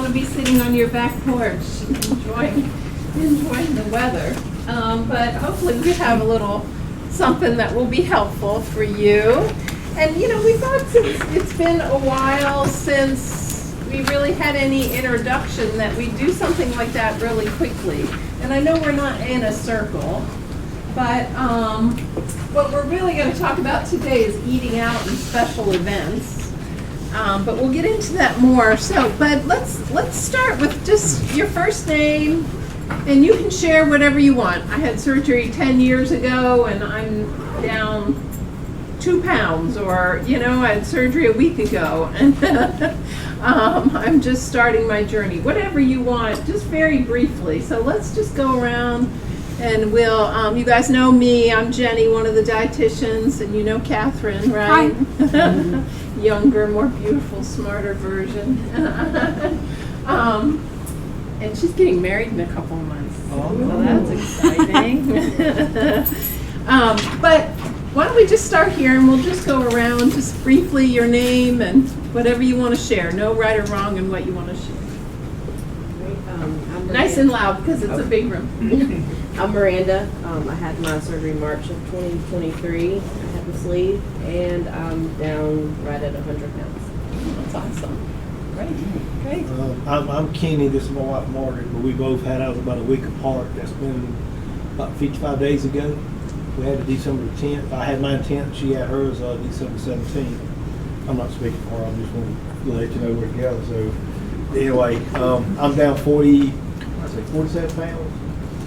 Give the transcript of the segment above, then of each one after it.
to be sitting on your back porch enjoying the weather. But hopefully we have a little something that will be helpful for you. And we thought since it's been a while since we really had any introduction that we do something like that really quickly. And I know we're not in a circle, but what we're really going to talk about today is eating out and special events. But we'll get into that more. But let's start with just your first name, and you can share whatever you want. I had surgery 10 years ago, and I'm down 2 pounds, or I had surgery a week ago, and I'm just starting my journey. Whatever you want, just very briefly. So let's just go around, and we'll. You guys know me. I'm Jenny, one of the dietitians, and you know Catherine, right? Hi. Younger, more beautiful, smarter version. And she's getting married in a couple of months. So that's exciting. But why don't we just start here, and we'll just go around just briefly your name and whatever you want to share. No right or wrong in what you want to share. Nice and loud because it's a big room. I'm Miranda. I had my surgery March of 2023. I had the sleeve, and I'm down right at 100 pounds. That's awesome. Great. I'm Kenny. This is my wife Margaret. But we both had ours about a week apart. That's been about 55 days ago. We had it December 10th. I had mine 10th. She had hers December 17th. I'm not speaking for her. I just want to let you know we're together. So anyway, I'm down 47 pounds.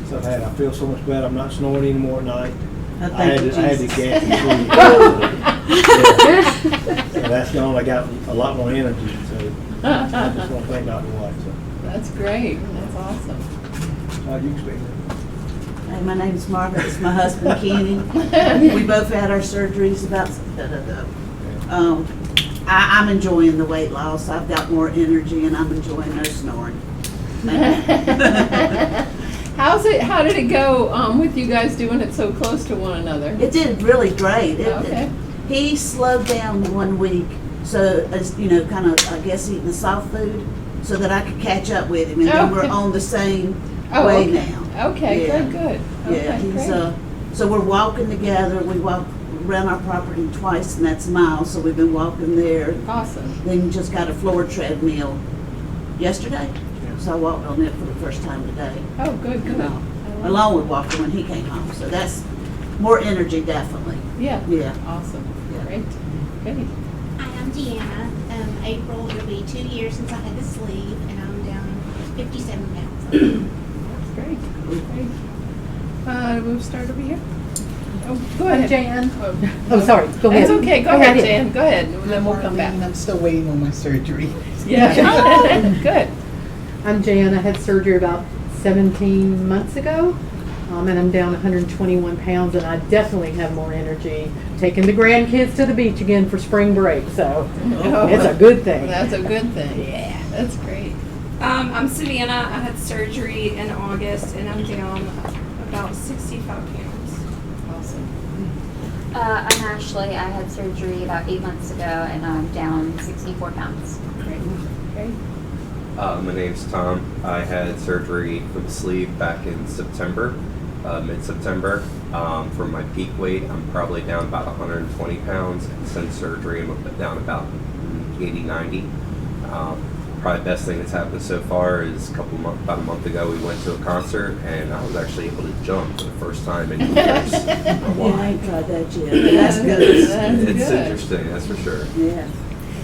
So I feel so much better. I'm not snoring anymore at night. I had to gas and so that's gone. I got a lot more energy. So I just want to thank Dr. White. So. That's great. That's awesome. How do you expect that? Hey, my name is Margaret. It's my husband, Kenny. We both had our surgeries about. I'm enjoying the weight loss. I've got more energy, and I'm enjoying no snoring. How did it go with you guys doing it so close to one another? It did really great. Okay. He slowed down 1 week, so as kind of I guess eating the soft food, so that I could catch up with him, and then we're on the same way now. Okay, Yeah. good. Yeah, Okay, he's great. so we're walking together. We walk around our property twice, and that's miles. So we've been walking there. Awesome. Then just got a floor treadmill yesterday, so I walked on it for the first time today. Oh, good. Along with walking when he came home, so that's more energy, definitely. Yeah. Yeah. Awesome. Yeah. Great. Hi, I'm Deanna. April, it'll be 2 years since I had the sleeve, and I'm down 57 pounds. That's great. We'll start over here. Oh, go ahead, Jan. Oh, sorry. Go ahead. It's okay. Go ahead, Jan. Go ahead, and then we'll come back. I'm still waiting on my surgery. Yeah. Good. I'm Jan. I had surgery about 17 months ago, and I'm down 121 pounds, and I definitely have more energy. Taking the grandkids to the beach again for spring break, so it's a good thing. That's a good thing. Yeah. That's great. I'm Savannah. I had surgery in August, and I'm down about 65 pounds. Awesome. I'm Ashley. I had surgery about 8 months ago, and I'm down 64 pounds. Great. My name's Tom. I had surgery for the sleeve back in September, mid-September. For my peak weight, I'm probably down about 120 pounds. And since surgery, I'm down about 80, 90. Probably the best thing that's happened so far is about a month ago, we went to a concert, and I was actually able to jump for the first time in years. Yeah, I ain't tried that yet. But that's good. That's It's good. interesting, that's for sure. Yeah.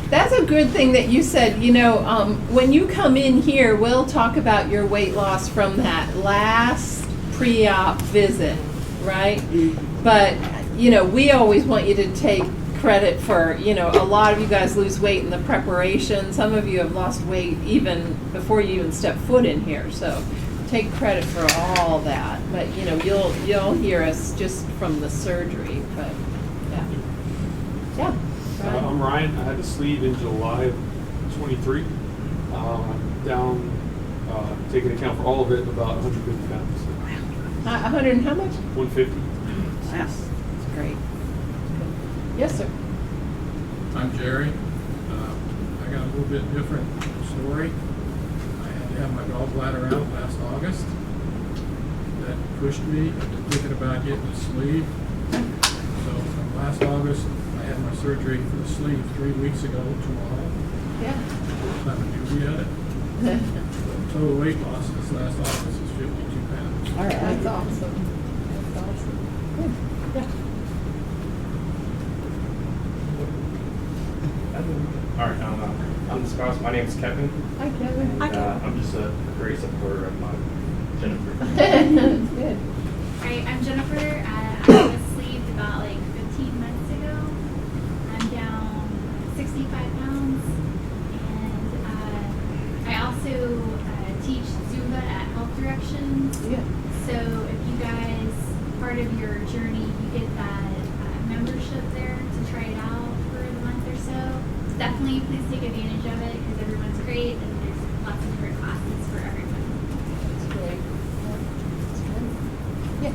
That's a good thing that you said. When you come in here, we'll talk about your weight loss from that last pre-op visit, right? But, we always want you to take credit for, a lot of you guys lose weight in the preparation. Some of you have lost weight even before you even step foot in here. So take credit for all that. But, you'll hear us just from the surgery. But, yeah. I'm Ryan. I had the sleeve in July of 23. I'm down, taking account for all of it, about 150 pounds. 100 and how much? 150. Wow. That's great. Yes, sir. I'm Jerry. I got a little bit different story. my gallbladder out last August. That pushed me thinking about getting a sleeve. So from last August, I had my surgery for the sleeve 3 weeks ago tomorrow. Yeah. Not a duty at it. So total weight loss this last August is 52 pounds. All right. That's awesome. That's awesome. Good. Yeah. All right, I'm the spouse. My name is Kevin. Hi, Kevin. I'm just a great supporter of my Jennifer. Good. Hi, I'm Jennifer. I was sleeved about like 15 months ago. I'm down 65 pounds. And I also teach Zumba at Health Directions. Yeah. So if you guys, part of your journey, you get that membership there to try it out for the month or so. Definitely please take advantage of it because everyone's great and there's lots of different classes for everyone. That's great. Yeah.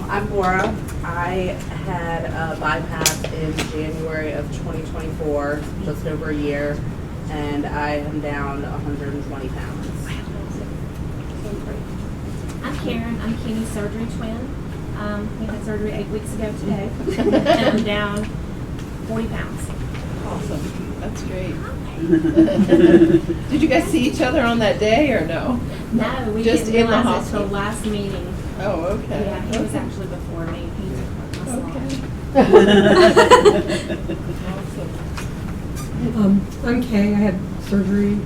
I'm Laura. I had a bypass in January of 2024, just over a year, and I am down 120 pounds. I'm Karen. I'm Kenny's surgery twin. We had surgery 8 weeks ago today, and I'm down 40 pounds. Awesome. That's great. Did you guys see each other on that day or no? No, we Just didn't in the realize it hospital. till last meeting. Oh, okay. Yeah, he was Okay. actually before me. He took my Okay. I'm Kay. I had surgery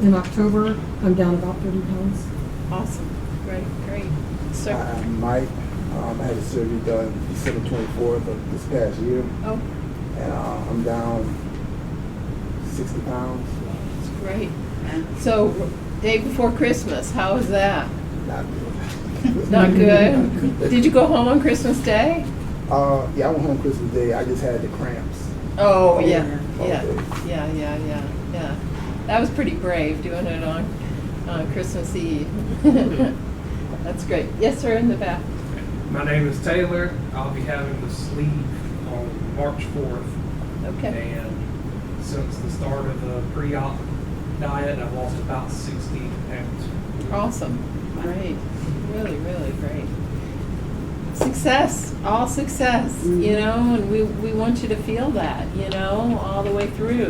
in October. I'm down about 30 pounds. Awesome. Great, great. So, I'm Mike. I had a surgery done December 24th of this past year. oh, And I'm down 60 pounds. that's great. So, day before Christmas, how was that? Not good. Not good? Did you go home on Christmas Day? Yeah, I went home Christmas Day. I just had the cramps. Oh, yeah, all yeah, day. yeah. That was pretty brave, doing it on Christmas Eve. That's great. Yes, sir, in the back. My name is Taylor. I'll be having the sleeve on March 4th. Okay. And since the start of the pre-op diet, I've lost about 60 pounds. Awesome. Great. Really, really great. Success. All success, you know, and we want you to feel that, you know, all the way through.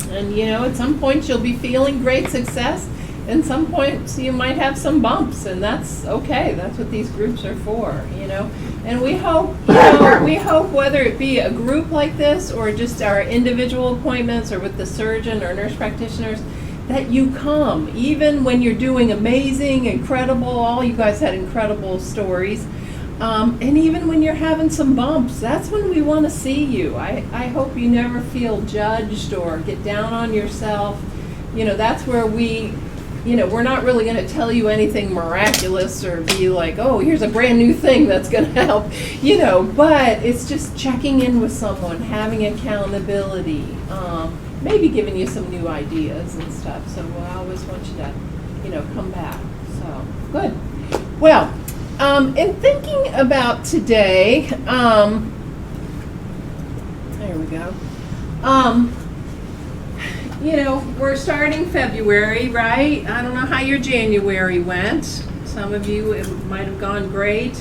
And, you know, at some point you'll be feeling great success. And some points you might have some bumps, and that's okay. That's what these groups are for, you know. And we hope, you know, we hope whether it be a group like this or just our individual appointments or with the surgeon or nurse practitioners, that you come, even when you're doing amazing, incredible. All you guys had incredible stories, and even when you're having some bumps, that's when we want to see you. I hope you never feel judged or get down on yourself. You know, that's where we. You know, we're not really going to tell you anything miraculous or be like, oh, here's a brand new thing that's going to help, you know, but it's just checking in with someone, having accountability, maybe giving you some new ideas and stuff. So I always want you to, you know, come back. So, good. Well, in thinking about today, there we go. You know, we're starting February, right? I don't know how your January went. Some of you, it might have gone great,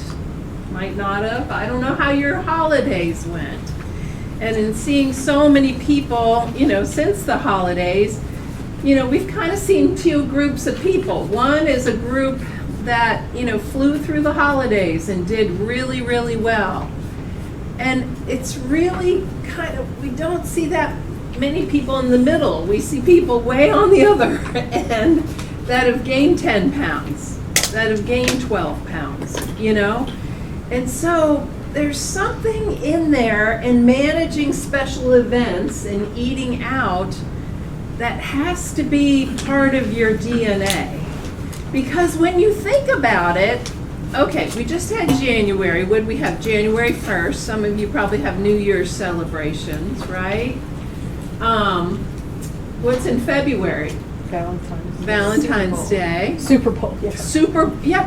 might not have. I don't know how your holidays went. And in seeing so many people, you know, since the holidays, you know, we've kind of seen two groups of people. One is a group that, you know, flew through the holidays and did really, really well. And it's really kind of, we don't see that many people in the middle. We see people way on the other end that have gained 10 pounds, that have gained 12 pounds, you know? And so there's something in there in managing special events and eating out that has to be part of your DNA. Because when you think about it, okay, we just had January. Would we have January 1st? Some of you probably have New Year's celebrations, right? What's in February? Valentine's Day. Super Bowl. Yeah.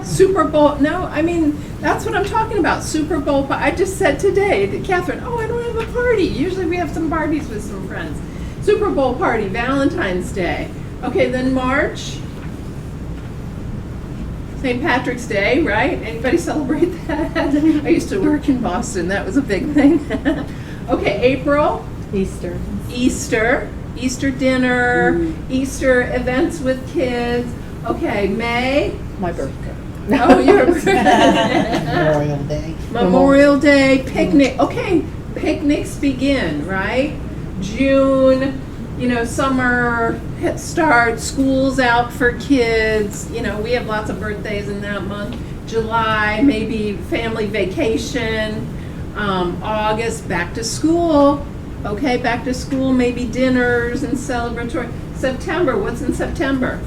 Super Bowl. No, I mean, that's what I'm talking about. Super Bowl. I just said today to Catherine, oh, I don't have a party. Usually we have some parties with some friends. Super Bowl party, Valentine's Day. Okay, then March. St. Patrick's Day, right? Anybody celebrate that? I used to work in Boston. That was a big thing. Okay, April. Easter. Easter dinner, Easter events with kids. Okay, May. My birthday. Oh, your Memorial Day. Memorial Day, picnic. Okay, picnics begin, right? June, summer starts, school's out for kids. We have lots of birthdays in that month. July, maybe family vacation. August, back to school. Okay, back to school, maybe dinners and celebratory. September, what's in September?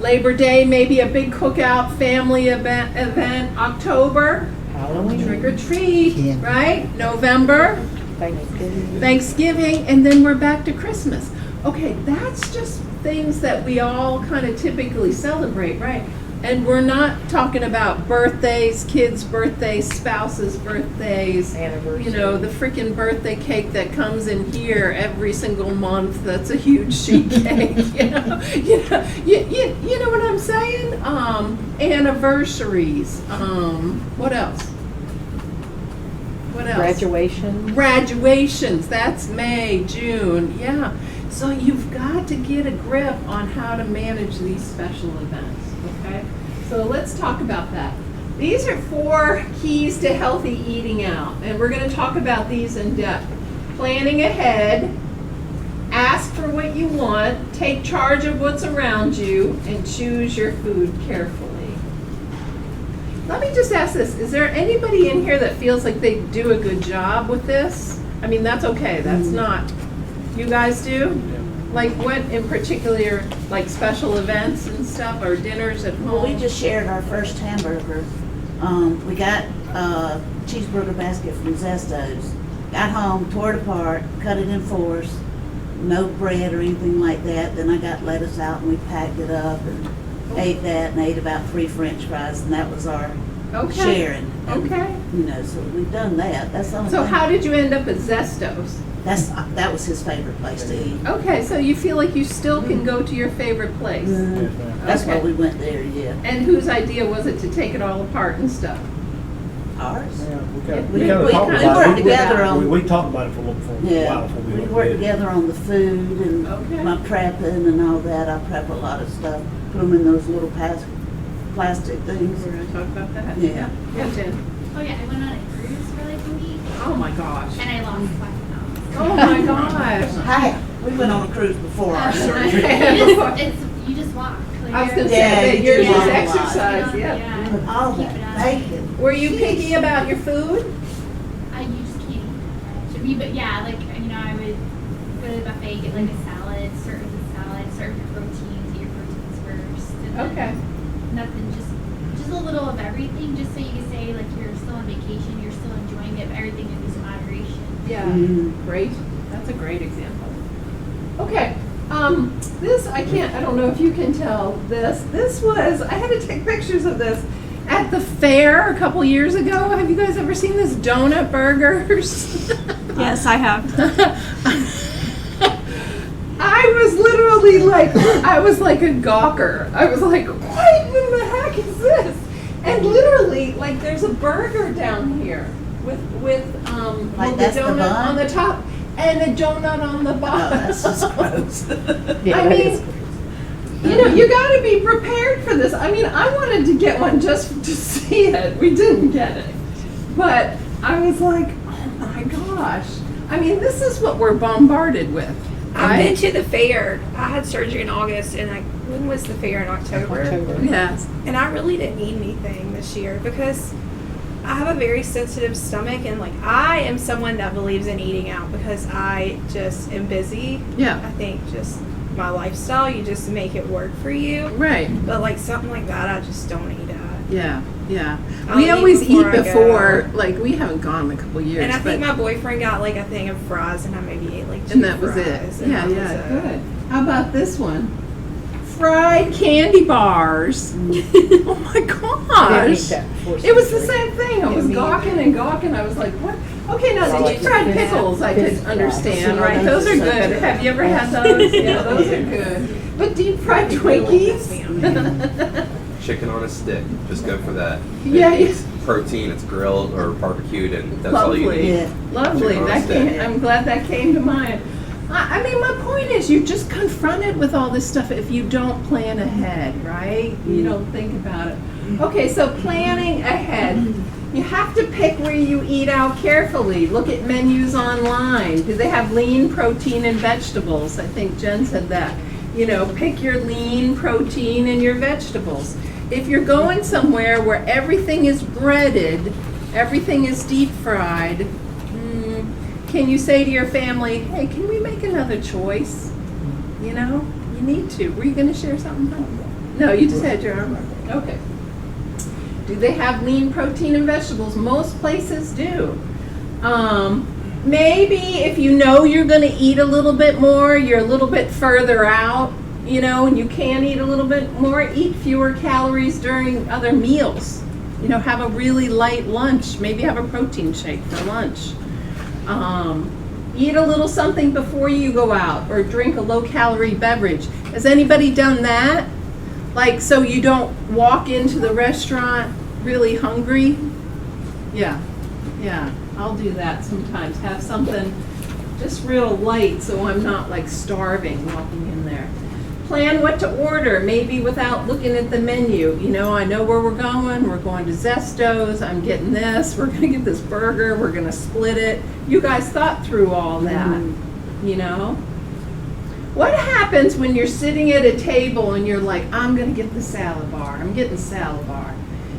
Labor Day, maybe a big cookout, family event. October, Halloween. trick or treat, right? November, Thanksgiving. Thanksgiving, and then we're back to Christmas. Okay, that's just things that we all kind of typically celebrate, right? And we're not talking about birthdays, kids' birthdays, spouses' birthdays. Anniversary. The freaking birthday cake that comes in here every single month. That's a huge sheet cake. You know what I'm saying? Anniversaries. What else? What else? Graduations. That's May, June. Yeah. So you've got to get a grip on how to manage these special events. Okay, so let's talk about that. These are 4 keys to healthy eating out, and we're going to talk about these in depth. Planning ahead, ask for what you want, take charge of what's around you, and choose your food carefully. Let me just ask this. Is there anybody in here that feels like they do a good job with this? I mean, that's okay. That's not. You guys do? Like what in particular, like special events and stuff, or dinners at home? Well, we just shared our first hamburger. We got a cheeseburger basket from Zesto's. Got home, tore it apart, cut it in 4s, no bread or anything like that. Then I got lettuce out and we packed it up and ate that and ate about 3 French fries, and that was our sharing. Okay. So we've done that. That's the only So thing. how did you end up at Zesto's? That was his favorite place to eat. Okay, so you feel like you still can go to your favorite place. That's Okay. why we went there, yeah. And whose idea was it to take it all apart and stuff? Ours. Yeah, We we kind of talked we about worked it. together on- We talked about it for a while before we We went worked to bed. together on the food and Okay. my prepping and all that. I prep a lot of stuff, put them in those little plastic things. We're going to talk about that. Yeah. Yeah, Jen. Oh yeah, I went on a cruise for like a week Oh my gosh. and I lost 5 pounds. Oh my gosh. Hi, we went on a cruise before our surgery. You just walk. Like, I was going to Yeah, say that you yours do is a lot. exercise, yeah. All Keep it that up. bacon. Were you picky about your food? You just can't eat that much. But yeah, like, I would go to the buffet, get like a salad, start with a salad, start with your proteins, eat your proteins first. And then Okay. Nothing, just a little of everything, just so you can say like you're still on vacation, you're still enjoying it, but everything in this moderation. Yeah. Mhm. Great. That's a great example. Okay. This, I don't know if you can tell this. This was, I had to take pictures of this at the fair a couple years ago. Have you guys ever seen this donut burgers? Yes, I have. I was literally like, I was like a gawker. I was like, what in the heck is this? And literally, like, there's a burger down here with Like the that's the donut bun? on the top and a donut on the Oh, bottom. that's just gross. I mean, you got to be prepared for this. I mean, I wanted to get one just to see it. We didn't get it, but I was like, oh my gosh. I mean, this is what we're bombarded with. I've been Right? to the fair. I had surgery in August, and when was the fair in October? Yes. And I really didn't eat anything this year because I have a very sensitive stomach, and like I am someone that believes in eating out because I just am busy. Yeah. I think just my lifestyle, you just make it work for you. Right. But like something like that, I just don't eat at. Yeah. Yeah. I'll We eat always eat before I go. before, like, we haven't gone in a couple years. And I think but- my boyfriend got like a thing of fries, and I maybe ate like 2 And that was fries, it. and Yeah, that yeah, was it. good. How about this one? Fried candy bars. Oh my gosh. It was the same thing. I was gawking and gawking. I was like, what? Okay, now the deep fried pickles I could understand, right? Those are good. Have you ever had those? Yeah, those are good. But deep fried Twinkies? Chicken on a stick, just go for that. Yeah, It's protein, it's grilled or barbecued, and that's all you Lovely, need. lovely. Chicken on a That stick. came, I'm glad that came to mind. I mean, my point is, you're just confronted with all this stuff if you don't plan ahead, right? You don't think about it. Okay, so planning ahead. You have to pick where you eat out carefully. Look at menus online. Do they have lean protein and vegetables? I think Jen said that. You know, pick your lean protein and your vegetables. If you're going somewhere where everything is breaded, everything is deep fried, can you say to your family, hey, can we make another choice? You know, you need to. Were you going to share something? No, you just had your arm up. Okay. Do they have lean protein and vegetables? Most places do. Maybe if you know you're going to eat a little bit more, you're a little bit further out, you know, and you can eat a little bit more, eat fewer calories during other meals. You know, have a really light lunch. Maybe have a protein shake for lunch. Eat a little something before you go out, or drink a low-calorie beverage. Has anybody done that? Like, so you don't walk into the restaurant really hungry? Yeah, I'll do that sometimes. Have something just real light so I'm not like starving walking in there. Plan what to order, maybe without looking at the menu. You know, I know where we're going. We're going to Zesto's. I'm getting this. We're going to get this burger. We're going to split it. You guys thought through all that, you know? What happens when you're sitting at a table and you're like, I'm going to get the salad bar. I'm getting the salad bar.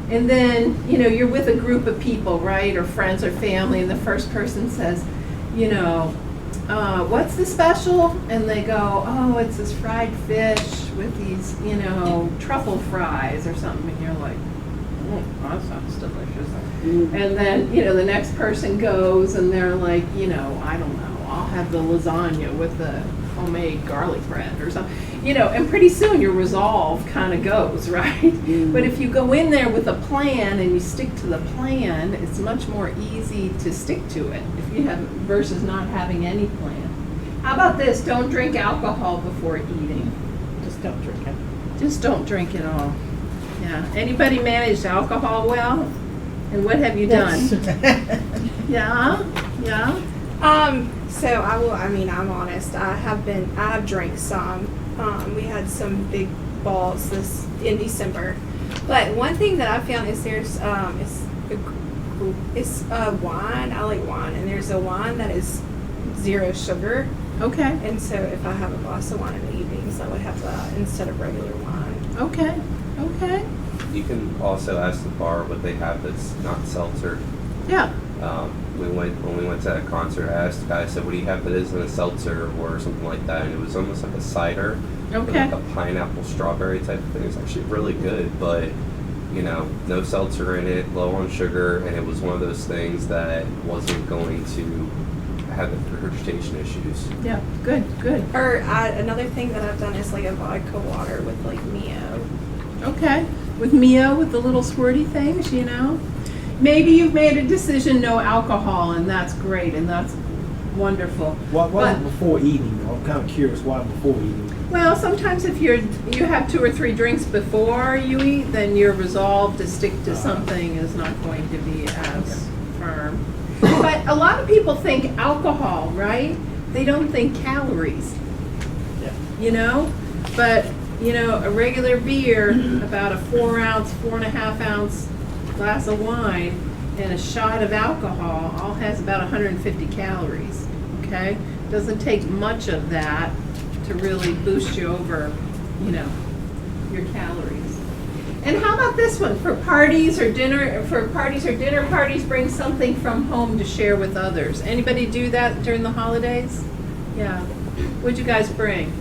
And then, you know, you're with a group of people, right, or friends or family, and the first person says, you know, what's the special? And they go, oh, it's this fried fish with these, you know, truffle fries or something. And you're like, oh, that sounds delicious. And then, you know, the next person goes and they're like, you know, I don't know, I'll have the lasagna with the homemade garlic bread or something. You know, and pretty soon your resolve kind of goes, right? But if you go in there with a plan and you stick to the plan, it's much more easy to stick to it if you have versus not having any plan. How about this? Don't drink alcohol before eating. Just don't drink it. Just don't drink it all. Yeah. Anybody managed alcohol well? And what have you done? Yeah. So I'm honest. I have drank some. We had some big balls in December. But one thing that I found is there's it's wine. I like wine, and there's a wine that is 0 sugar. Okay. And so if I have a glass of wine in the evenings, I would have that instead of regular wine. Okay. You can also ask the bar what they have that's not seltzer. Yeah. When we went to that concert, I asked the guy, I said, what do you have that isn't a seltzer or something like that? And it was almost like a cider. Okay. Like a pineapple strawberry type of thing. It was actually really good, but you know, no seltzer in it, low on sugar, and it was one of those things that wasn't going to have the regurgitation issues. Yeah, good. Or another thing that I've done is like a vodka water with like Mio. Okay. With Mio, with the little squirty things, you know? Maybe you've made a decision, no alcohol, and that's great, and that's wonderful. Why wasn't before eating? I'm kind of curious why before eating. Well, sometimes if you have 2 or 3 drinks before you eat, then your resolve to stick to something is not going to be as firm. But a lot of people think alcohol, right? They don't think calories. Yeah. You know? But, you know, a regular beer, about a 4-ounce, 4.5-ounce glass of wine, and a shot of alcohol all has about 150 calories, okay? Doesn't take much of that to really boost you over, you know, your calories. And how about this one? For parties or dinner parties, bring something from home to share with others. Anybody do that during the holidays? Yeah. What'd you guys bring?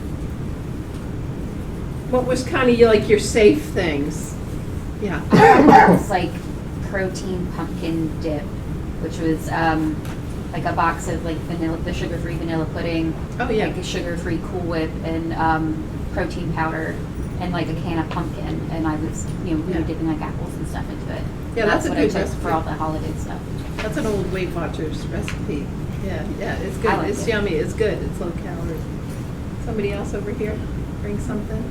What was kind of like your safe things? Yeah. It was like protein pumpkin dip, which was like a box of like the sugar-free vanilla pudding. Oh yeah. Like a sugar-free Cool Whip and protein powder. and like a can of pumpkin, and I was, we were Yeah. dipping like apples and stuff into it. Yeah, And that's a what good I took recipe. for all the holiday stuff. That's an old Weight Watchers recipe. Yeah, it's good. I like It's it. yummy. It's good. It's low calorie. Somebody else over here bring something?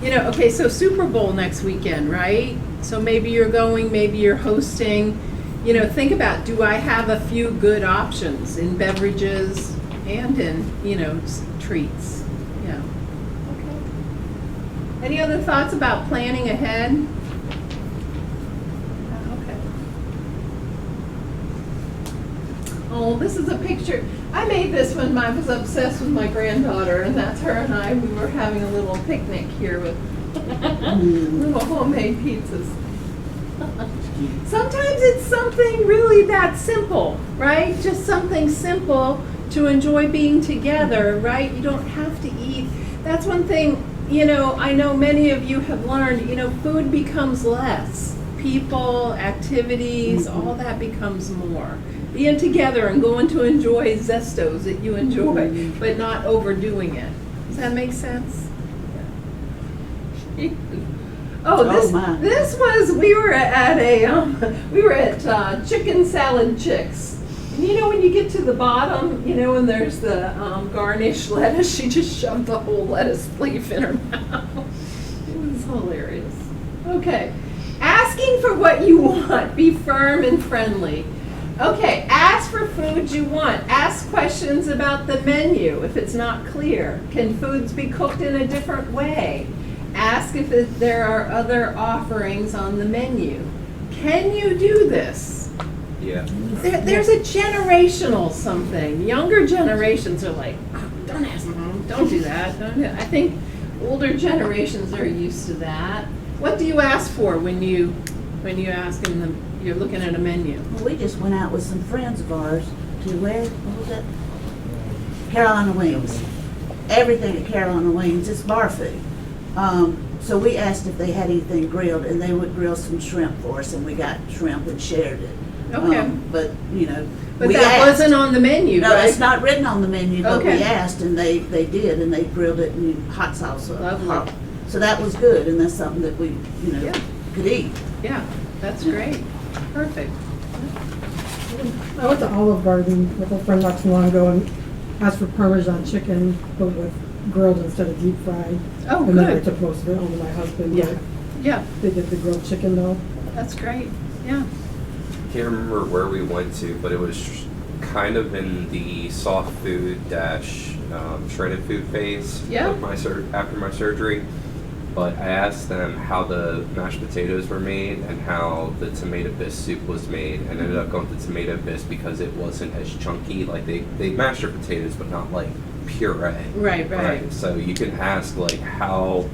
Okay, so Super Bowl next weekend, right? So maybe you're going, maybe you're hosting. Think about, do I have a few good options in beverages and in, treats? Yeah. Okay. Any other thoughts about planning ahead? Okay. Oh, this is a picture. I made this when I was obsessed with my granddaughter, and that's her and I. We were having a little picnic here with little homemade pizzas. Sometimes it's something really that simple, right? Just something simple to enjoy being together, right? You don't have to eat. That's one thing, I know many of you have learned, food becomes less. People, activities, all that becomes more. Being together and going to enjoy zestos that you enjoy, but not overdoing it. Does that make sense? Oh, my. this was, we were at Chicken Salad Chicks. And when you get to the bottom, and there's the garnish lettuce, she just shoved the whole lettuce leaf in her mouth. It was hilarious. Okay, asking for what you want, be firm and friendly. Okay, ask for food you want. Ask questions about the menu if it's not clear. Can foods be cooked in a different way? Ask if there are other offerings on the menu. Can you do this? Yeah. There's a generational something. Younger generations are like, oh, don't ask them, don't do that. Don't do that. I think older generations are used to that. What do you ask for when you ask them, you're looking at a menu? Well, we just went out with some friends of ours to where, what was that? Carolina Wings. Everything at Carolina Wings, it's bar food. So we asked if they had anything grilled, and they would grill some shrimp for us, and we got shrimp and shared it. Okay. But But we that asked. wasn't on the menu, No, right? it's not written on the menu, but Okay. we asked, and they did, and they grilled it in hot sauce. Lovely. So that was good, and that's something that we, Yeah. could eat. Yeah, that's great. Perfect. I went to Olive Garden with a friend not too long ago and asked for Parmesan chicken, but with grilled instead of deep fried. Oh, And then I good. took most of it home to my husband. Yeah. but Yeah, They did the grilled chicken though. that's great. Yeah. Can't remember where we went to, but it was kind of in the soft food dash shredded food phase Yeah. of after my surgery. But I asked them how the mashed potatoes were made and how the tomato bisque soup was made, and ended up going with tomato bisque because it wasn't as chunky. Like they mashed their potatoes, but not like puree. Right. So you can ask like how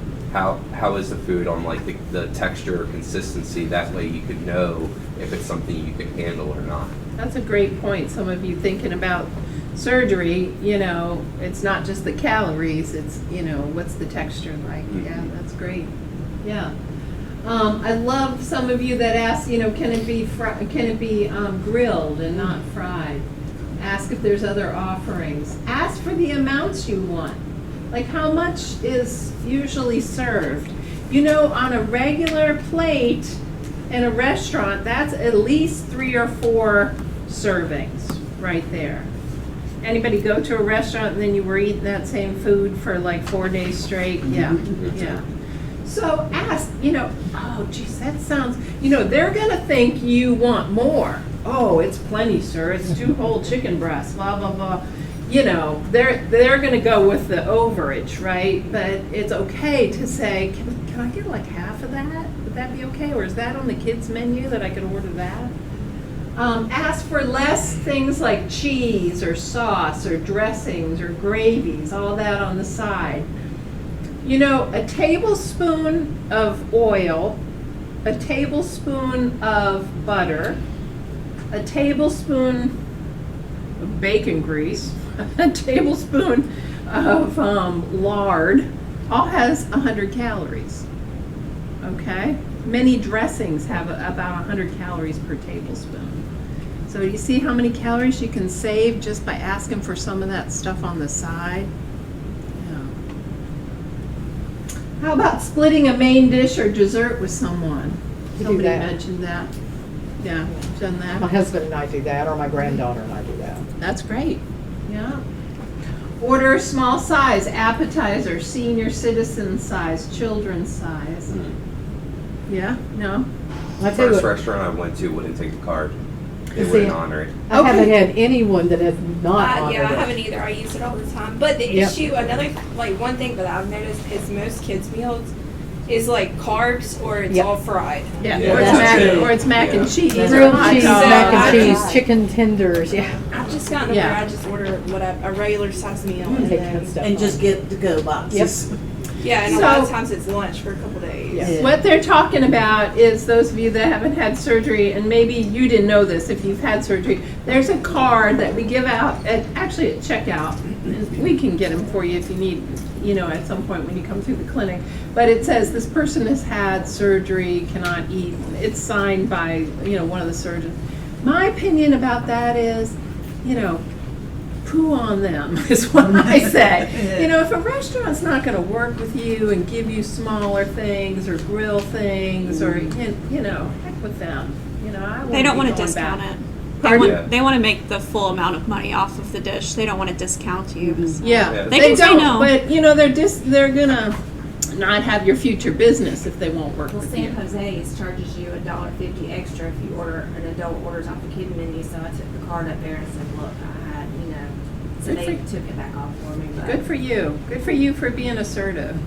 is the food on like the texture or consistency. That way you could know if it's something you can handle or not. That's a great point. Some of you thinking about surgery, it's not just the calories, it's, what's the texture like? Yeah, that's great. Yeah. I love some of you that ask, can it be grilled and not fried? Ask if there's other offerings. Ask for the amounts you want. Like how much is usually served? On a regular plate in a restaurant, that's at least 3 or 4 servings right there. Anybody go to a restaurant and then you were eating that same food for like 4 days straight? Yeah. So ask, oh geez, that sounds, they're gonna think you want more. Oh, it's plenty, sir, it's 2 whole chicken breasts, blah, blah, blah. They're gonna go with the overage, right? But it's okay to say, can I get like half of that? Would that be okay? Or is that on the kids' menu that I could order that? Ask for less things like cheese or sauce or dressings or gravies, all that on the side. A tablespoon of oil, a tablespoon of butter, a tablespoon of bacon grease, a tablespoon of lard, all has 100 calories. Okay? Many dressings have about 100 calories per tablespoon. So you see how many calories you can save just by asking for some of that stuff on the side? Yeah. How about splitting a main dish or dessert with someone? We do Somebody that. mentioned that. Yeah, done that. My husband and I do that, or my granddaughter and I do that. That's great. Yeah. Order a small size, appetizer, senior citizen size, children's size. Yeah, no? I tell you First what, restaurant I went to wouldn't take the card. They See, wouldn't honor it. I haven't had anyone that has not honored Yeah, I it. haven't either. I use it all the time. But the Yep. issue, one thing that I've noticed is most kids' meals is like carbs or it's Yep. all fried. Yeah, Yeah, or, it's that's mac, true. or it's mac and Yeah. cheese. or Grilled hot cheese, dog. mac and cheese, Yeah. chicken tenders, yeah. I've just gotten to Yeah. where I just order a regular size meal and Take then, that stuff And home. just get to-go boxes. yeah, and a lot of So- times it's lunch for a couple days. Yeah. What they're talking about is those of you that haven't had surgery, and maybe you didn't know this if you've had surgery, there's a card that we give out at checkout. And we can get them for you if you need, at some point when you come through the clinic. But it says this person has had surgery, cannot eat. It's signed by, one of the surgeons. My opinion about that is, poo on them is what I say. If a restaurant's not going to work with you and give you smaller things or grill things or, heck with them. I They don't want want to discount it. Pardon? They want to make the full amount of money off of the dish. They don't want to discount you. So. Yeah, They can say don't, no. but they're gonna not have your future business if they won't work Well, with San you. Jose's charges you $1.50 extra if you order an adult orders off the kid menu. So I took the card up there and said, look, I had, so Good they for- took it back off for me. But Good for you. Good for you for being assertive.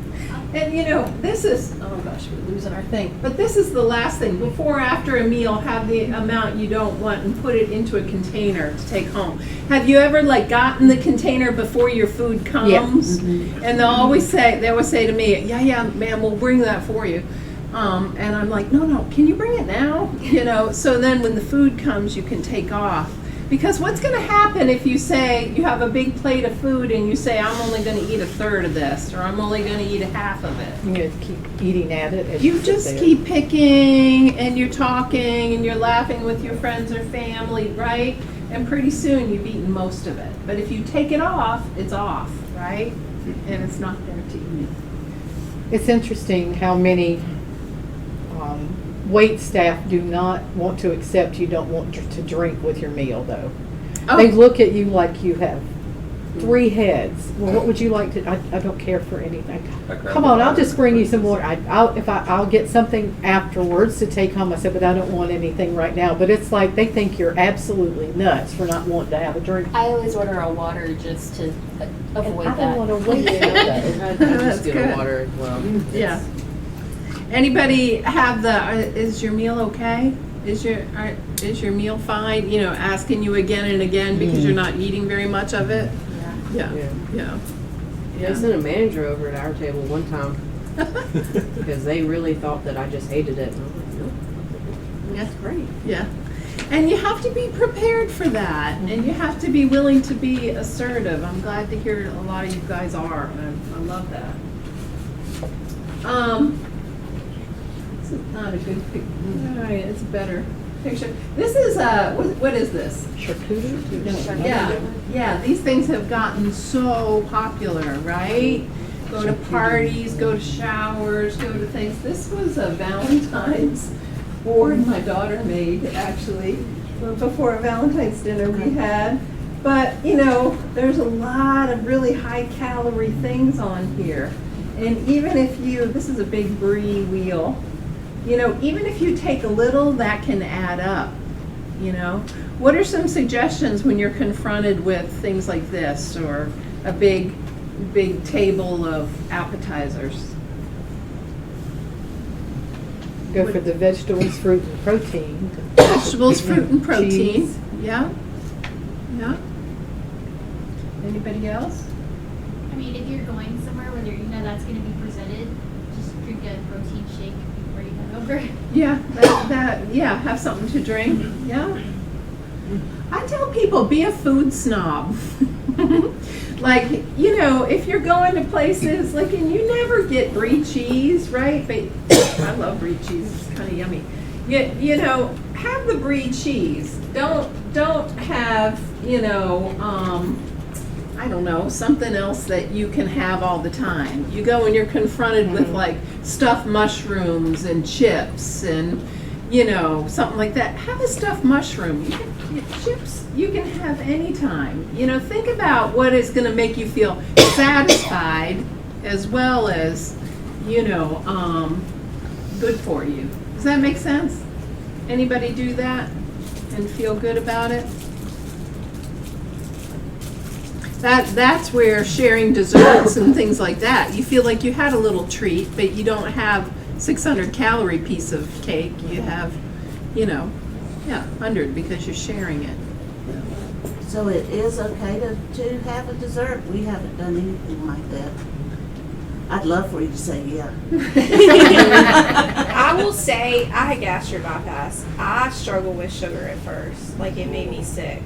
And this is, oh gosh, we're losing our thing. But this is the last thing. Before or after a meal, have the amount you don't want and put it into a container to take home. Have you ever gotten the container before your food comes? And they always say to me, yeah, ma'am, we'll bring that for you. And I'm like, no, can you bring it now? So then when the food comes, you can take off. Because what's going to happen if you say you have a big plate of food and you say, I'm only going to eat a third of this, or I'm only going to eat a half of it? You just keep eating at it. as You sit just there. keep picking and you're talking and you're laughing with your friends or family, right? And pretty soon you've eaten most of it. But if you take it off, it's off, right? And it's not there to eat. It's interesting how many wait staff do not want to accept you don't want to drink with your meal, though. Oh. They look at you like you have 3 heads. Well, what would you like to? I don't care for anything. Come on, I'll just bring you some more. I'll get something afterwards to take home. I said, but I don't want anything right now. But it's like they think you're absolutely nuts for not wanting to have a drink. I always order a water just to avoid I that. don't want to wait for that. I That's just get a good. water as well. Yeah. Anybody have is your meal okay? Is your meal fine? Asking you again and again because you're not eating very much of it? Yeah. Yeah. I sent a manager over at our table one time because they really thought that I just hated it. And I'm like, no. That's great. Yeah. And you have to be prepared for that. And you have to be willing to be assertive. I'm glad to hear a lot of you guys are. I love that. This is not a good picture. All right, it's a better picture. This is, what is this? Charcuterie? Yeah, these things have gotten so popular, right? Go to parties, go to showers, go to things. This was a Valentine's board my daughter made, actually, before a Valentine's dinner we had. But, there's a lot of really high-calorie things on here. And even if this is a big brie wheel, even if you take a little, that can add up. What are some suggestions when you're confronted with things like this or a big table of appetizers? Go for the vegetables, fruit, and protein. Vegetables, fruit, and protein. Cheese. Yeah. Anybody else? I mean, if you're going somewhere where that's going to be presented, just drink a protein shake before you head over. Yeah, have something to drink. Yeah. I tell people, be a food snob. If you're going to places, and you never get brie cheese, right? But I love brie cheese, it's kind of yummy. Have the brie cheese. Don't have, I don't know, something else that you can have all the time. You go and you're confronted with like stuffed mushrooms and chips and, you know, something like that. Have a stuffed mushroom. Chips you can have anytime. You know, think about what is going to make you feel satisfied as well as, you know, good for you. Does that make sense? Anybody do that and feel good about it? That's where sharing desserts and things like that, you feel like you had a little treat, but you don't have 600 calorie piece of cake. You have, you know, 100 because you're sharing it. So it is okay to have a dessert? We haven't done anything like that. I'd love for you to say yeah. I will say I had gastric bypass. I struggled with sugar at first. Like it made me sick.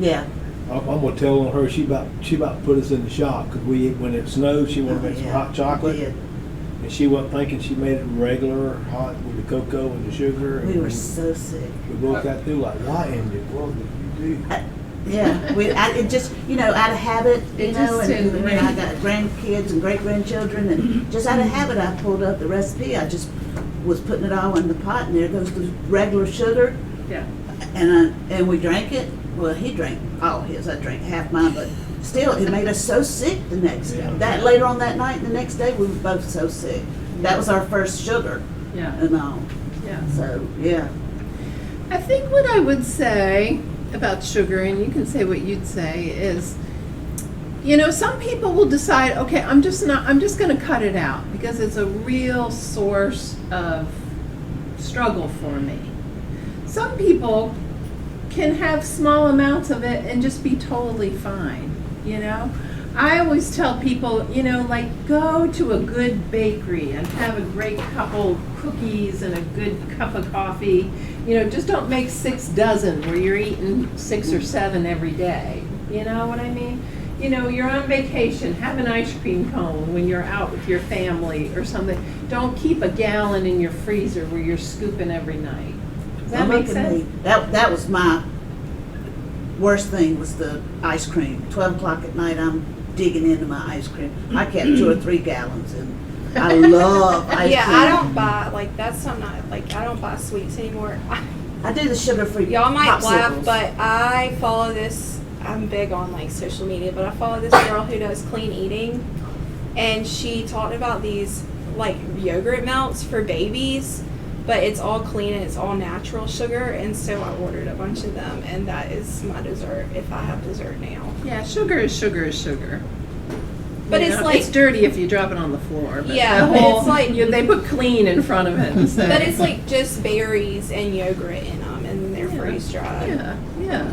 Yeah. I'm gonna tell on her. She about put us in the shop because when it snowed, she wanted to make some hot chocolate, and she wasn't thinking. She made it regular hot with the cocoa and the sugar. And we were so sick. We both got through like, why in the world did you do? It just, you know, out of habit, you know, and I got grandkids and great grandchildren, and just out of habit, I pulled up the recipe. I just was putting it all in the pot, and there goes the regular sugar. Yeah. And we drank it. Well, he drank all his. I drank half mine, but still, it made us so sick the next day. That later on that night, and the next day, we were both so sick. That was our first sugar. Yeah. And all. Yeah. So yeah. I think what I would say about sugar, and you can say what you'd say, is, you know, some people will decide, okay, I'm just going to cut it out because it's a real source of struggle for me. Some people can have small amounts of it and just be totally fine, you know. I always tell people, you know, like go to a good bakery and have a great couple cookies and a good cup of coffee. You know, just don't make 6 dozen where you're eating 6 or 7 every day. You know what I mean? You know, you're on vacation, have an ice cream cone when you're out with your family or something. Don't keep a gallon in your freezer where you're scooping every night. Does that make sense? That was my worst thing, was the ice cream. 12 o'clock at night, I'm digging into my ice cream. I kept 2 or 3 gallons, and I love ice cream. Yeah, I don't buy, like, that's not, like, I don't buy sweets anymore. I do the sugar-free Y'all might laugh, popsicles. but I follow this, I'm big on, like, social media, but I follow this girl who does clean eating, and she talked about these, like, yogurt melts for babies, but it's all clean and it's all natural sugar, and so I ordered a bunch of them, and that is my dessert if I have dessert now. Yeah, sugar is sugar is sugar. But You it's know, like, it's dirty if you drop it on the floor. But Yeah, the but whole, it's like- they put clean in front of it instead. but it's like just berries and yogurt in them, and then they're freeze dried. Yeah.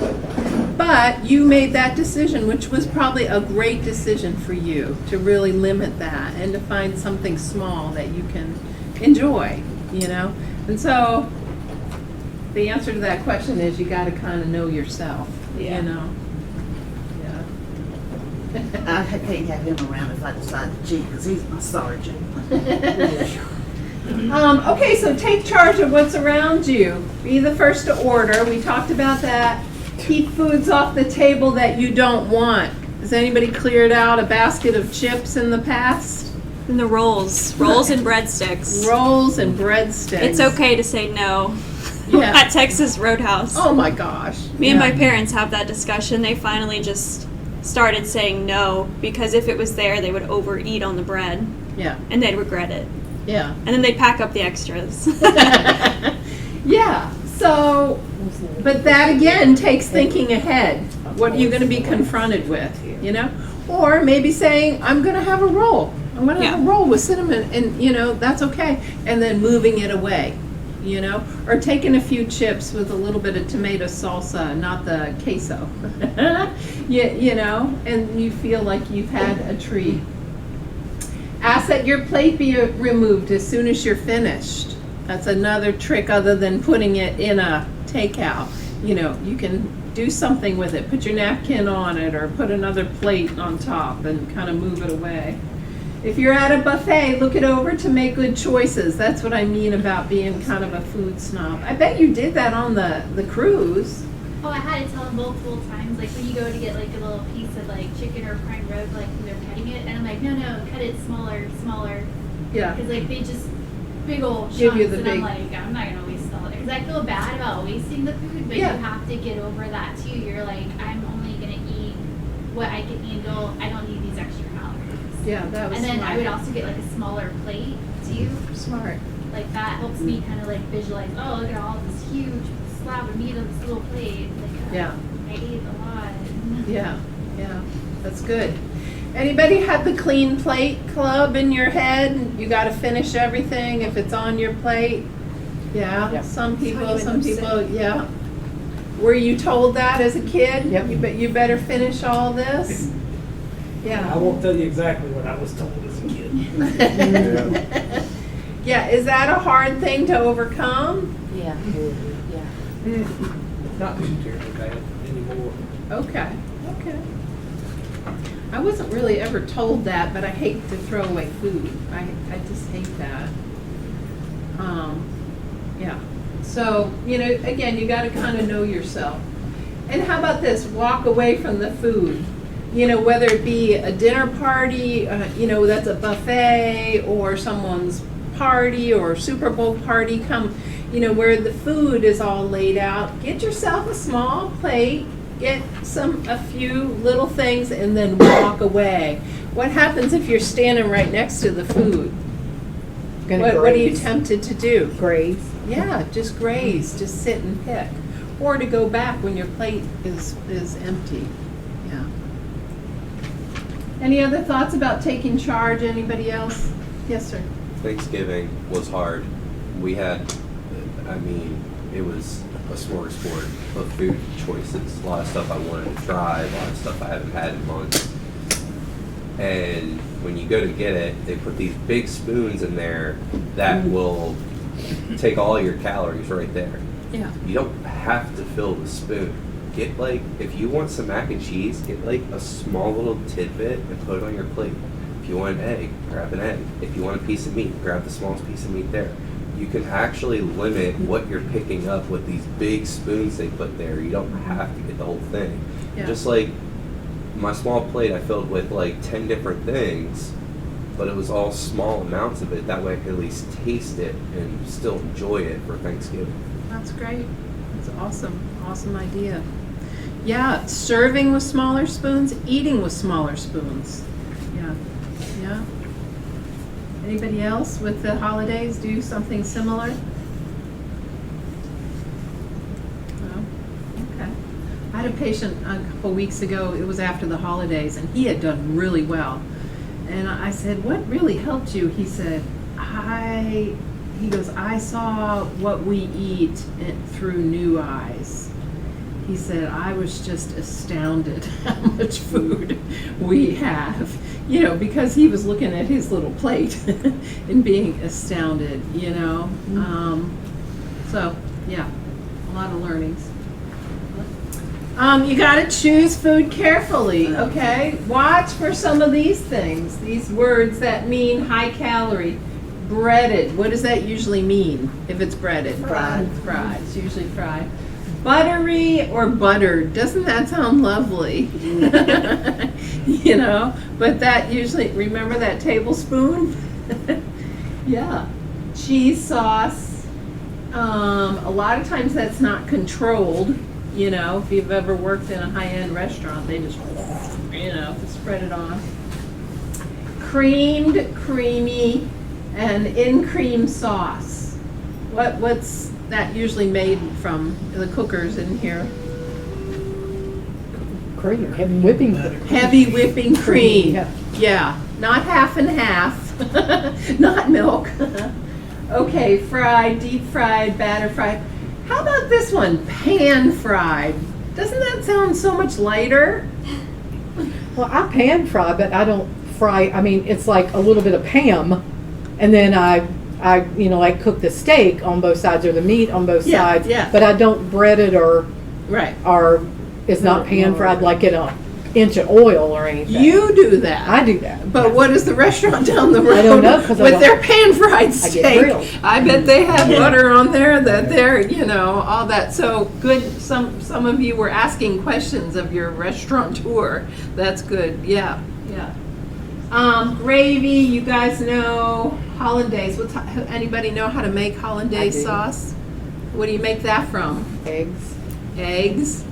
But you made that decision, which was probably a great decision for you, to really limit that and to find something small that you can enjoy, you know? And so the answer to that question is you got to kind of know yourself, you know? I can't have him around if I decide to cheat, because he's my sergeant. Okay, so take charge of what's around you. Be the first to order. We talked about that. Keep foods off the table that you don't want. Has anybody cleared out a basket of chips in the past? And the rolls and breadsticks. Rolls and breadsticks. It's okay to say no. Yeah. At Texas Roadhouse. Oh my gosh. Me and my parents have that discussion. They finally just started saying no, because if it was there, they would overeat on the bread. Yeah. And they'd regret it. Yeah. And then they'd pack up the extras. Yeah. So, but that again takes thinking ahead. What are you going to be confronted with, you know? Or maybe saying, I'm going to have a roll. I'm going to have a roll with cinnamon, and, you know, that's okay. And then moving it away, you know? Or taking a few chips with a little bit of tomato salsa, not the queso. You know? And you feel like you've had a treat. Ask that your plate be removed as soon as you're finished. That's another trick other than putting it in a takeout. You know, you can do something with it. Put your napkin on it or put another plate on top and kind of move it away. If you're at a buffet, look it over to make good choices. That's what I mean about being kind of a food snob. I bet you did that on the cruise. Oh, I had to tell them multiple times, like when you go to get like a little piece of like chicken or prime rib, like when they're cutting it, and I'm like, no, cut it smaller. Yeah. Because like they just big old chunks, Give you the and big- I'm like, I'm not gonna waste all it. Because I feel bad about wasting the food, but Yeah. you have to get over that too. You're like, I'm only gonna eat what I can handle. I don't need these extra calories. Yeah, that was And then smart. I would also get like a smaller plate too. Smart. Like that helps me kind of like visualize. Oh, look at all this huge slab of meat on this little plate. Like, Yeah. I ate a lot. Yeah, that's good. Anybody have the clean plate club in your head? You gotta finish everything if it's on your plate? Yeah, Yep. some That's how people, you end some up people, sick. yeah. Were you told that as a kid? Yep. You better finish all this? I Yeah. won't tell you exactly what I was told as a kid. Yeah, is that a hard thing to overcome? Yeah. Not too terribly bad anymore. Okay. I wasn't really ever told that, but I hate to throw away food. I just hate that. Yeah. So, again, you gotta kind of know yourself. And how about this, walk away from the food? Whether it be a dinner party, that's a buffet, or someone's party or Super Bowl party, where the food is all laid out. Get yourself a small plate, get a few little things, and then walk away. What happens if you're standing right next to the food? What are you tempted to do? Graze. Yeah, just graze, just sit and pick. Or to go back when your plate is empty. Yeah. Any other thoughts about taking charge? Anybody else? Yes, sir. Thanksgiving was hard. We had, it was a smorgasbord of food choices. A lot of stuff I wanted to try, a lot of stuff I haven't had in months. And when you go to get it, they put these big spoons in there that will take all your calories right there. Yeah. You don't have to fill the spoon. Get if you want some mac and cheese, get a small little tidbit and put it on your plate. If you want an egg, grab an egg. If you want a piece of meat, grab the smallest piece of meat there. You can actually limit what you're picking up with these big spoons they put there. You don't have to get the whole thing. Yeah. Just like my small plate, I filled with 10 different things, but it was all small amounts of it. That way I could at least taste it and still enjoy it for Thanksgiving. That's great. That's awesome. Awesome idea. Yeah, serving with smaller spoons, eating with smaller spoons. Yeah. Anybody else with the holidays do something similar? No? Okay. I had a patient a couple weeks ago, it was after the holidays, and he had done really well. And I said, what really helped you? He said, I saw what we eat through new eyes. He said, I was just astounded how much food we have, because he was looking at his little plate and being astounded, So, yeah, a lot of learnings. You got to choose food carefully, okay? Watch for some of these things, these words that mean high calorie. Breaded, what does that usually mean if it's breaded? Fried. Fried, it's usually fried. Buttery or buttered, doesn't that sound lovely? But that usually, remember that tablespoon? Yeah. Cheese sauce. A lot of times that's not controlled. If you've ever worked in a high-end restaurant, they just, spread it on. Creamed, creamy, and in cream sauce. What's that usually made from? The cookers in here. Cream, whipping. Heavy whipping cream. Yeah. Yeah, not half and half. Not milk. Okay, fried, deep fried, batter fried. How about this one? Pan fried. Doesn't that sound so much lighter? Well, I pan fry, but I don't fry. It's like a little bit of Pam, and then I cook the steak on both sides or the meat on both sides. Yeah. But I don't bread it or Right. it's not pan fried like in a inch of oil or anything. You do that. I do that. But what is the restaurant down the road I don't know, 'cause I with don't- their pan-fried I get steak? grilled. I bet they have butter on there, that they're, you know, all that. So good. Some of you were asking questions of your restaurateur. That's good. Yeah, yeah. Gravy. You guys know hollandaise. Anybody know how to make I hollandaise do. sauce? What do you make that from? Eggs, Eggs.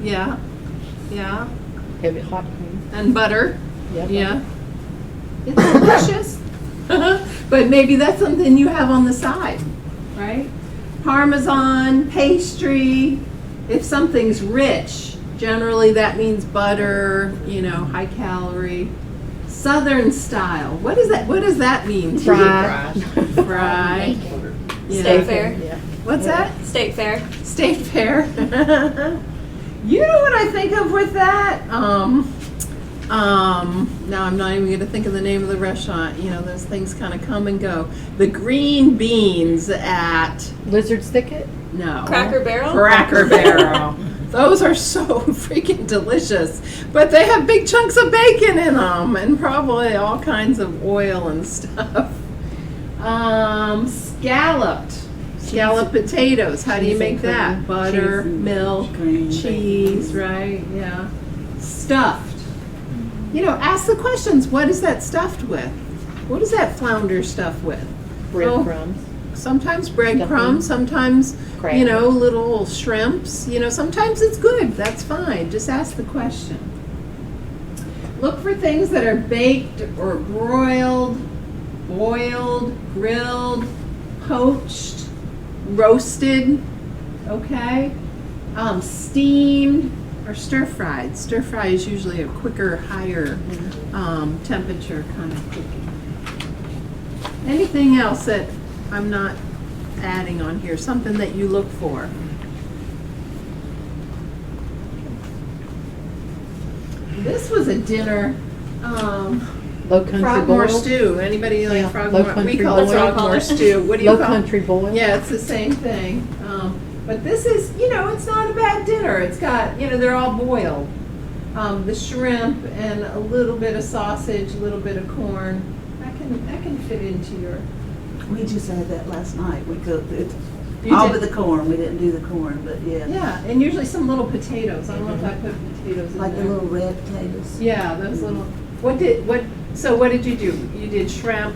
Yeah, yeah. heavy hot cream. And butter. Yep. Yeah. It's delicious. But maybe that's something you have on the side, right? Parmesan, pastry. If something's rich, generally that means butter, you know, high calorie. Southern style. What does that mean to Fry. you? Fry. Yeah. State fair. Yeah. What's that? State fair. State fair. You know what I think of with that? Now I'm not even going to think of the name of the restaurant. You know, those things kind of come and go. The green beans at Lizard's Thicket? no Cracker Barrel? Cracker Barrel. Those are so freaking delicious, but they have big chunks of bacon in them and probably all kinds of oil and stuff. Scalloped potatoes. How do you Cheese make and that? cream. Butter, Cheese and milk, cream. cheese, right? Yeah. Stuffed. You know, ask the questions. What is that stuffed with? What is that flounder stuffed with? Breadcrumbs. Sometimes breadcrumbs, sometimes, Crab. you know, little shrimps. You know, sometimes it's good. That's fine. Just ask the question. Look for things that are baked or broiled, boiled, grilled, poached, roasted, okay? Steamed or stir-fried. Stir-fry is usually a quicker, higher temperature kind of cooking. Anything else that I'm not adding on here? Something that you look for? This was a dinner, Low country frogmore boil. stew. Anybody like Yeah, frogmore? low country We call it boil. frogmore stew. What do you Low call it? country boil. Yeah, it's the same thing. But this is, you know, it's not a bad dinner. It's got, you know, they're all boiled. The shrimp and a little bit of sausage, a little bit of corn. That can fit into your. We just had that last night. We cooked it. You All did? but the corn. We didn't do the corn, but yeah. Yeah, and usually some little potatoes. I don't know if I put potatoes in Like the there. little red potatoes. Yeah, those little. So what did you do? You did shrimp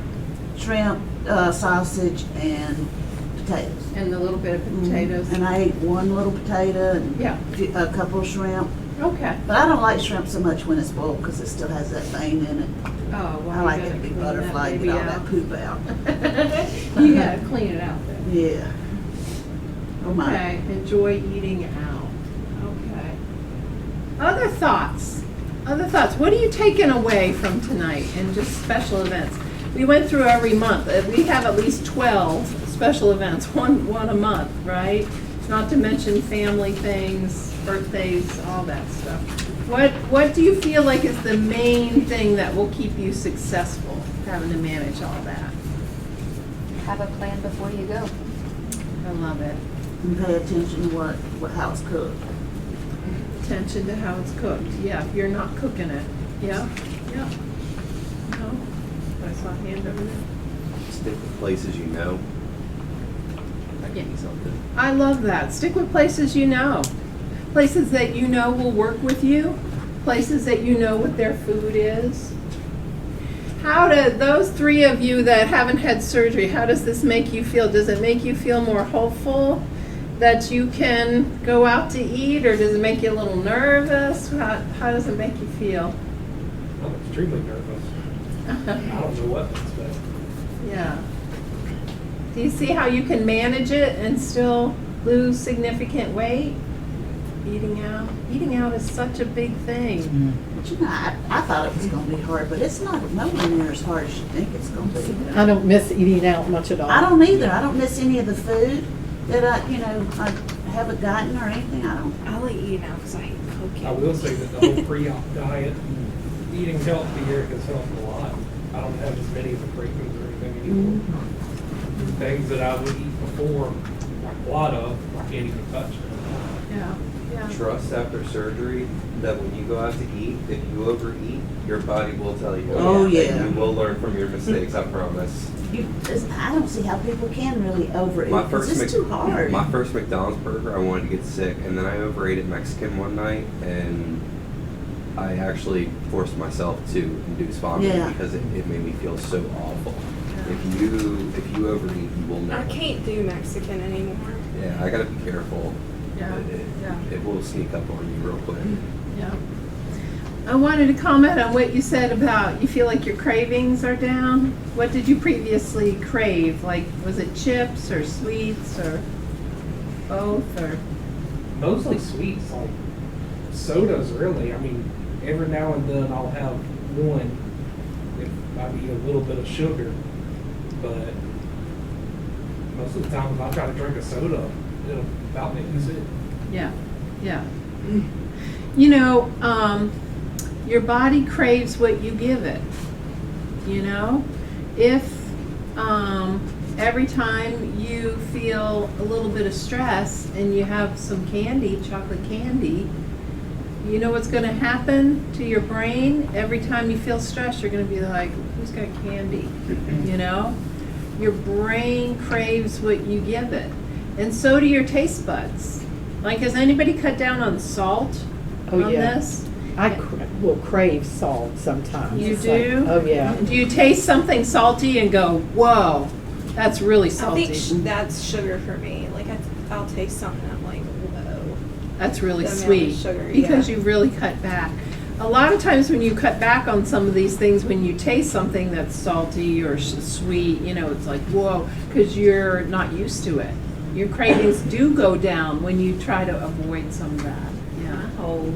Shrimp, sausage, and potatoes. and a little bit of potatoes. And I ate one little potato and Yeah. a couple of shrimp. Okay. But I don't like shrimp so much when it's boiled because it still has that vein in it. Oh, well. I like it to be butterfly, get all that poop out. You gotta clean it out then. Yeah. Oh my. Okay, enjoy eating out. Okay. Other thoughts? What are you taking away from tonight and just special events? We went through every month. We have at least 12 special events, one a month, right? Not to mention family things, birthdays, all that stuff. What do you feel like is the main thing that will keep you successful, having to manage all that? Have a plan before you go. I love it. And pay attention to how it's cooked. Attention to how it's cooked. Yeah, if you're not cooking it. Yeah, yeah. No, I saw a hand over there. Stick with places you know. That Yeah. can be something. I love that. Stick with places you know. Places that you know will work with you. Places that you know what their food is. How do those three of you that haven't had surgery, how does this make you feel? Does it make you feel more hopeful that you can go out to eat, or does it make you a little nervous? How does it make you feel? I'm extremely nervous. I don't know what to expect. Yeah. Do you see how you can manage it and still lose significant weight? Eating out. Eating out is such a big thing. But you know, I thought it was going to be hard, but it's not nowhere near as hard as you think it's going to be. I don't miss eating out much at all. I don't either. I don't miss any of the food that I haven't gotten or anything. I like eating out because I hate cooking. I will say that the whole pre-op diet, eating healthier has helped a lot. I don't have as many of the cravings or anything anymore. Things that I would eat before, a lot of, I can't even touch. Yeah. Yeah. Trust after surgery that when you go out to eat, if you overeat, your body will tell you. Oh, And yeah. you will learn from your mistakes, I promise. I don't see how people can really overeat, because it's too hard. My first McDonald's burger, I wanted to get sick, and then I overate at Mexican one night, and I actually forced myself to induce vomiting Yeah. because it made me feel so awful. If you overeat, you will I never. can't do Mexican anymore. Yeah, I gotta be careful. Yeah, It will sneak up on you real quick. Yeah. I wanted to comment on what you said about you feel like your cravings are down. What did you previously crave? Like, was it chips or sweets or both or? Mostly sweets, like sodas, really. I mean, every now and then I'll have one if I eat a little bit of sugar, but most of the time if I try to drink a soda, it'll about make me sick. Yeah, yeah. You know, your body craves what you give it. You know, if every time you feel a little bit of stress and you have some candy, chocolate candy, you know what's going to happen to your brain? Every time you feel stressed, you're going to be like, who's got candy? You know? Your brain craves what you give it. And so do your taste buds. Like, has anybody cut down on salt Oh, on yeah. this? I will crave salt sometimes. You It's like, do? oh, yeah. Do you taste something salty and go, whoa, that's really I salty? think that's sugar for me. Like I'll taste something and I'm like, whoa. That's really The amount of sweet sugar, because yeah. you really cut back. A lot of times when you cut back on some of these things, when you taste something that's salty or sweet, you know, it's like, whoa, because you're not used to it. Your cravings do go down when you try to avoid some of that. Yeah. My whole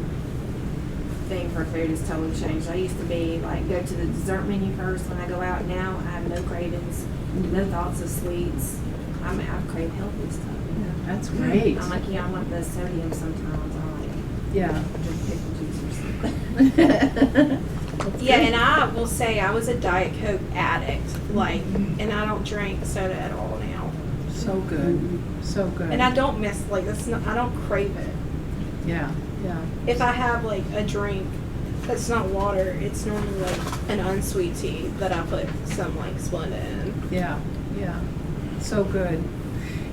thing for food is totally changed. I used to be like go to the dessert menu first when I go out. Now I have no cravings, no thoughts of sweets. I crave healthy stuff. You know? That's great. I'm like, yeah, I want the sodium sometimes. I like Yeah. drink pickle juice or something. Yeah, and I will say I was a Diet Coke addict, like, and I don't drink soda at all now. So good. So good. And I don't miss, like, I don't crave it. Yeah, yeah. If I have, like, a drink that's not water, it's normally, like, an unsweet tea that I put some, like, Splenda in. Yeah, yeah. So good.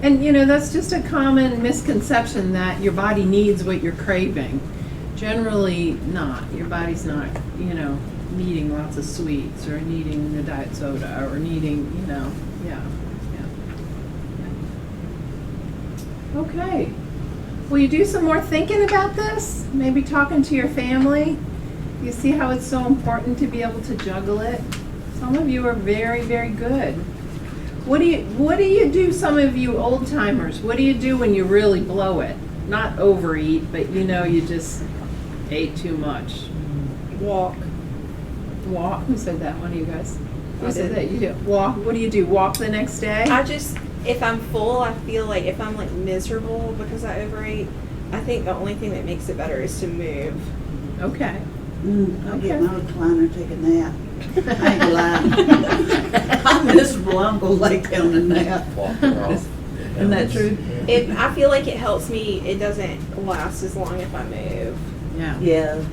And, you know, that's just a common misconception that your body needs what you're craving. Generally not. Your body's not, you know, needing lots of sweets or needing the diet soda or needing, you know, yeah. Okay. Will you do some more thinking about this? Maybe talking to your family? You see how it's so important to be able to juggle it? Some of you are very, very good. What do you do, some of you old timers? What do you do when you really blow it? Not overeat, but you know you just ate too much. Walk. Walk? Who said that? One of you guys? Who I said did. that? You do. Walk. What do you do? Walk the next day? If I'm full, I feel like if I'm like miserable because I overeat, I think the only thing that makes it better is to move. Okay. I get my recliner, take a nap. I ain't lying. I'm miserable, I'm gonna lay down and nap. Isn't that true? I feel like it helps me. It doesn't last as long if I move. Yeah. Yeah,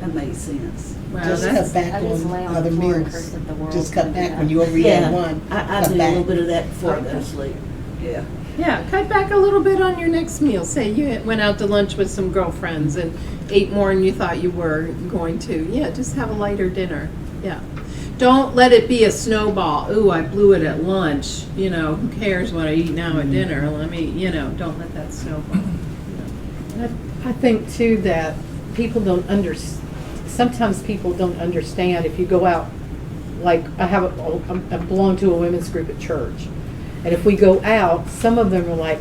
that makes sense. Well, Just that's- cut back I just lay on on the other floor and meals. curse at the world. Just cut back Yeah. when you overeat at one. I cut do a back. little bit of that before I go to sleep. Yeah. Yeah, cut back a little bit on your next meal. Say you went out to lunch with some girlfriends and ate more than you thought you were going to. Yeah, just have a lighter dinner. Yeah. Don't let it be a snowball. Ooh, I blew it at lunch. You know, who cares what I eat now at dinner? Let me, you know, don't let that snowball. I think too that people don't sometimes people don't understand if you go out, like I belong to a women's group at church. And if we go out, some of them are like,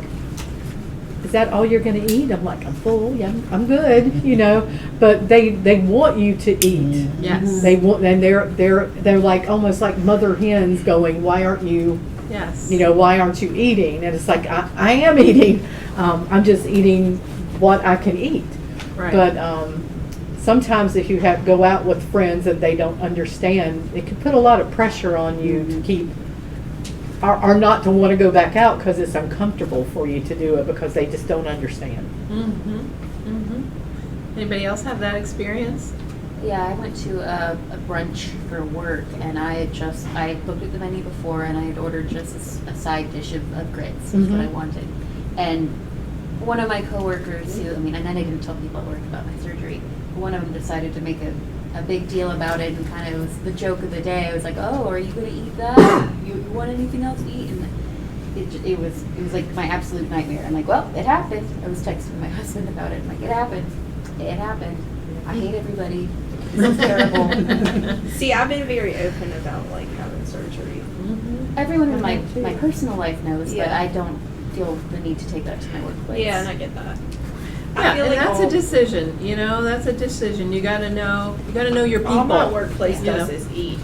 is that all you're going to eat? I'm like, I'm full. Yeah, I'm good, you know. But they want you to eat. Yes. They want, and they're like almost like mother hens going, why aren't you? Yes. You know, why aren't you eating? And it's like I am eating. I'm just eating what I can eat. Right. But sometimes if you go out with friends and they don't understand, it can put a lot of pressure on you to keep. Or not to want to go back out because it's uncomfortable for you to do it because they just don't understand. Mm-hmm. Anybody else have that experience? Yeah, I went to a brunch for work, and I looked at the menu before, and I had ordered just a side dish of grits, is what I wanted. And one of my coworkers, who, I mean, and then I didn't tell people at work about my surgery, but one of them decided to make a big deal about it, and kind of was the joke of the day. I was like, oh, are you going to eat that? You want anything else to eat? And it was like my absolute nightmare. I'm like, well, it happened. I was texting my husband about it. I'm like, it happened. It happened. I hate everybody. It's terrible. See, I've been very open about like having surgery. Everyone in my personal life knows, but Yeah. I don't feel the need to take that to my workplace. Yeah, and I get that. Yeah, feel and like that's all- a decision, you know, that's a decision. You gotta know your people. All my workplace you does know. is eat.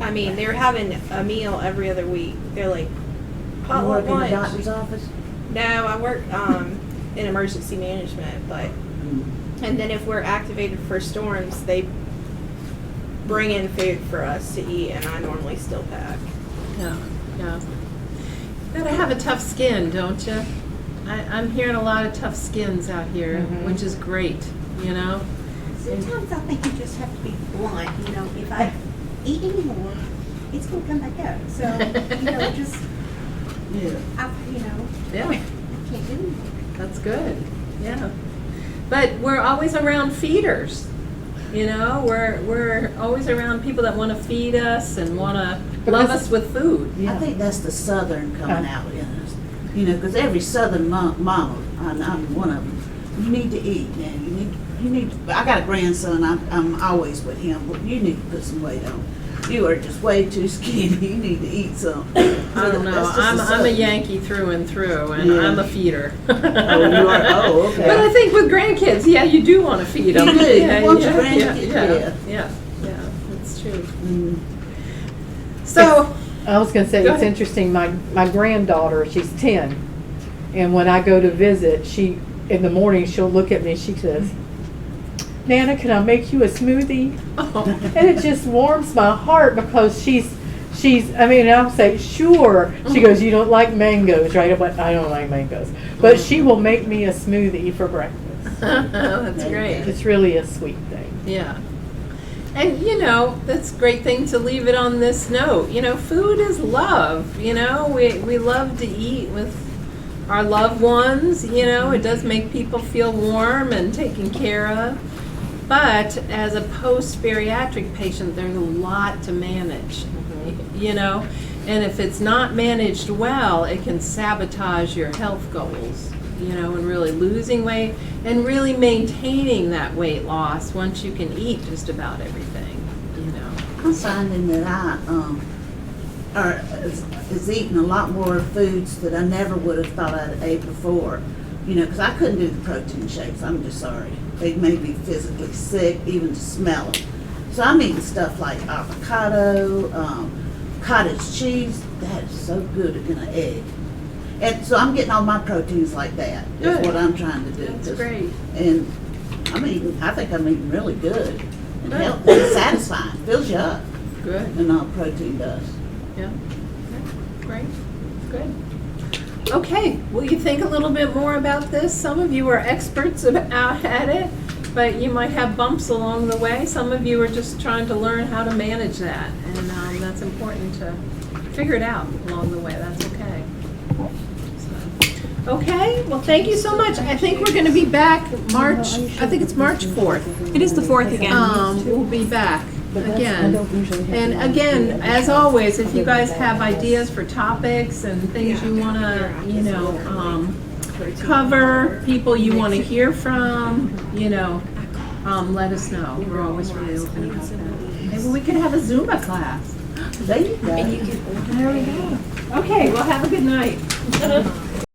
I mean, they're having a meal every other week. They're like You potluck work in the lunch. doctor's office? No, I work in emergency management, but and then if we're activated for storms, they bring in food for us to eat, and I normally still pack. Yeah. Gotta have a tough skin, don't you? I'm hearing a lot of tough skins out here, which is great, you know? Sometimes I think you just have to be blunt, you know, if I eat anymore, it's gonna come back up. So, you know, just, Yeah. I can't do anymore. That's good, yeah. But we're always around feeders, you know? We're always around people that want to feed us and want to love us with food. I think that's the Southern coming out in us. You know, because every Southern mama, I'm one of them, you need to eat, man. You need. I got a grandson. I'm always with him. But you need to put some weight on. You are just way too skinny. You need to eat some. I don't know. I'm a Yankee through and through, and Yeah. I'm a feeder. Oh, you are? Oh, okay. But I think with grandkids, yeah, you do want to feed them. You do. You Yeah, want yeah, your grandkids, yeah, that's true. So I was going to say, Go it's ahead. interesting. My granddaughter, she's 10, and when I go to visit, in the morning she'll look at me. She says, "Nana, can I make you a smoothie?" And it just warms my heart because she's. I mean, I'll say, sure. She goes, "You don't like mangoes, right?" I went, "I don't like mangoes," but she will make me a smoothie for breakfast. That's great. It's really a sweet thing. Yeah. And, you know, that's a great thing to leave it on this note. You know, food is love. You know, we love to eat with our loved ones. You know, it does make people feel warm and taken care of. But as a post-bariatric patient, there's a lot to manage, you know. And if it's not managed well, it can sabotage your health goals, you know, and really losing weight and really maintaining that weight loss once you can eat just about everything, you know. I'm finding that I is eating a lot more foods that I never would have thought I'd ate before. You know, because I couldn't do the protein shakes. I'm just sorry. They made me physically sick even to smell them. So I'm eating stuff like avocado, cottage cheese. That is so good in an egg. And so I'm getting all my proteins like that. Is Good. what I'm trying to do. That's great. And I think I'm eating really good and Good. healthy and satisfying. Fills you up. Good. And all protein does. Yeah. Okay. Great. Good. Okay. Will you think a little bit more about this? Some of you are experts out at it, but you might have bumps along the way. Some of you are just trying to learn how to manage that, and that's important to figure it out along the way. That's okay. So, okay. Well, thank you so much. I think we're going to be back March. I think it's March 4th. It is the 4th again. We'll be back again. And again, as always, if you guys have ideas for topics and things you want to, you know, cover, people you want to hear from, you know, let us know. We're always really open about that. Maybe we could have a Zumba class. There you go. There we go. Okay, well, have a good night.